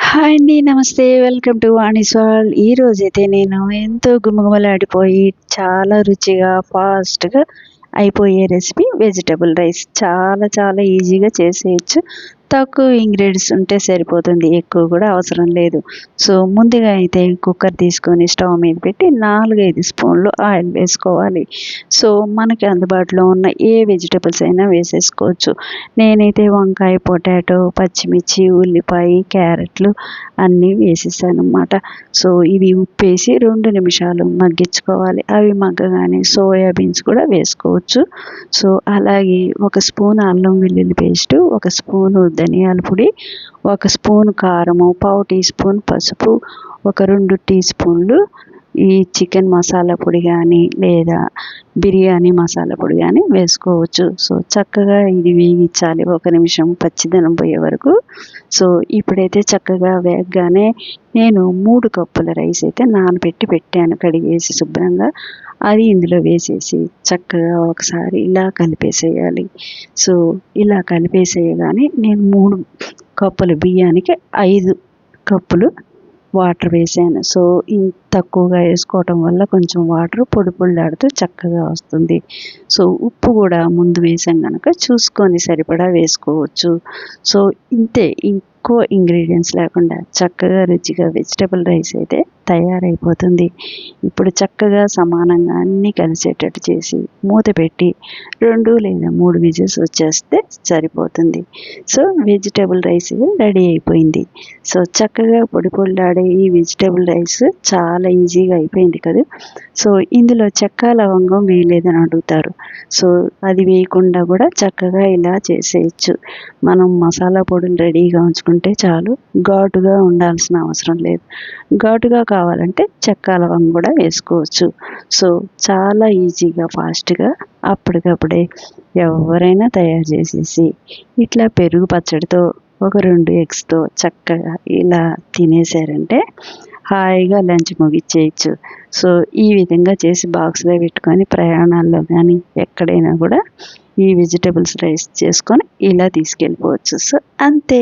Hi అండి. నమస్తే. Welcome to Vani's world. ఈరోజైతే నేను ఎంతో గుమగుమలాడిపోయి చాలా రుచిగా, ఫాస్ట్‌గా అయిపోయే రెసిపీ వెజిటబుల్ రైస్. చాలా చాలా ఈజీగా చేసేయొచ్చు. తక్కువ ఇంగ్రీడియంట్స్ ఉంటే సరిపోతుంది. ఎక్కువ కూడా అవసరం లేదు. సో, ముందుగా అయితే కుక్కర్ తీసుకొని స్టవ్ మీద పెట్టి 4, 5 స్పూన్లు ఆయిల్ వేసుకోవాలి. సో, మనకి అందుబాటులో ఉన్న ఏ వెజిటబుల్స్ అయినా వేసేసుకోవచ్చు. నేనైతే వంకాయ, పొటాటో, పచ్చిమిర్చి, ఉల్లిపాయ, క్యారెట్లు అన్నీ వేసేసానన్నమాట. సో, ఇవి ఉప్పేసి 2 నిమిషాలు మగ్గించుకోవాలి. అవి మగ్గగానే సోయా బీన్స్ కూడా వేసుకోవచ్చు. సో, అలాగే ఒక స్పూన్ అల్లం వెల్లుల్లి పేస్టు, ఒక స్పూను ధనియాల పొడి, ఒక స్పూన్ కారము, పావు టీ స్పూన్ పసుపు, ఒక 2 టీ స్పూన్లు ఈ చికెన్ మసాలా పొడి కానీ లేదా బిర్యానీ మసాలా పొడి కానీ వేసుకోవచ్చు. సో, చక్కగా ఇది వేగించాలి 1 నిమిషం పచ్చిదనం పోయే వరకు. సో, ఇప్పుడైతే చక్కగా వేగగానే నేను 3 కప్పుల రైస్ అయితే నానబెట్టి పెట్టాను కడిగేసి శుభ్రంగా. అది ఇందులో వేసేసి చక్కగా ఒకసారి ఇలా కలిపేసేయాలి. సో, ఇలా కలిపేసేయగానే నేను 3 కప్పుల బియ్యానికి 5 కప్పులు వాటర్ వేసాను. సో, తక్కువగా వేసుకోవటం వల్ల కొంచెం వాటర్ పొడి పొడిలాడుతూ చక్కగా వస్తుంది. సో, ఉప్పు కూడా ముందు వేసాం కనుక చూసుకొని సరిపడా వేసుకోవచ్చు. సో, ఇంతే, ఎక్కువ ఇంగ్రీడియంట్స్ లేకుండా చక్కగా రుచిగా వెజిటబుల్ రైస్ అయితే తయారైపోతుంది. ఇప్పుడు చక్కగా సమానంగా అన్నీ కలిసేటట్టు చేసి మూత పెట్టి 2 లేదా 3 విజిల్స్ వచ్చేస్తే సరిపోతుంది. సో, వెజిటబుల్ రైస్ రెడీ అయిపోయింది. సో, చక్కగా పొడి పొడిలాడే ఈ వెజిటబుల్ రైస్ చాలా ఈజీగా అయిపోయింది కదా. సో, ఇందులో చెక్క లవంగం వేయలేదని అడుగుతారు. సో, అది వేయకుండా కూడా చక్కగా ఇలా చేసేయచ్చు. మనం మసాలా పొడిని రెడీగా ఉంచుకుంటే చాలు. ఘాటుగా ఉండాల్సిన అవసరం లేదు. ఘాటుగా కావాలంటే చెక్క లవంగం కూడా వేసుకోవచ్చు. సో, చాలా ఈజీగా ఫాస్ట్‌గా అప్పటికప్పుడే ఎవరైనా తయారు చేసేసి ఇట్లా పెరుగు పచ్చడితో ఒక 2 ఎగ్స్‌తో చక్కగా ఇలా తినేసారంటే హాయిగా లంచ్ ముగిచ్చేయచ్చు. సో, ఈ విధంగా చేసి బాక్స్‌లో పెట్టుకొని ప్రయాణాల్లో కానీ ఎక్కడైనా కూడా ఈ వెజిటబుల్స్ రైస్ చేసుకొని ఇలా తీసుకెళ్ళిపోవచ్చు. సో, అంతే.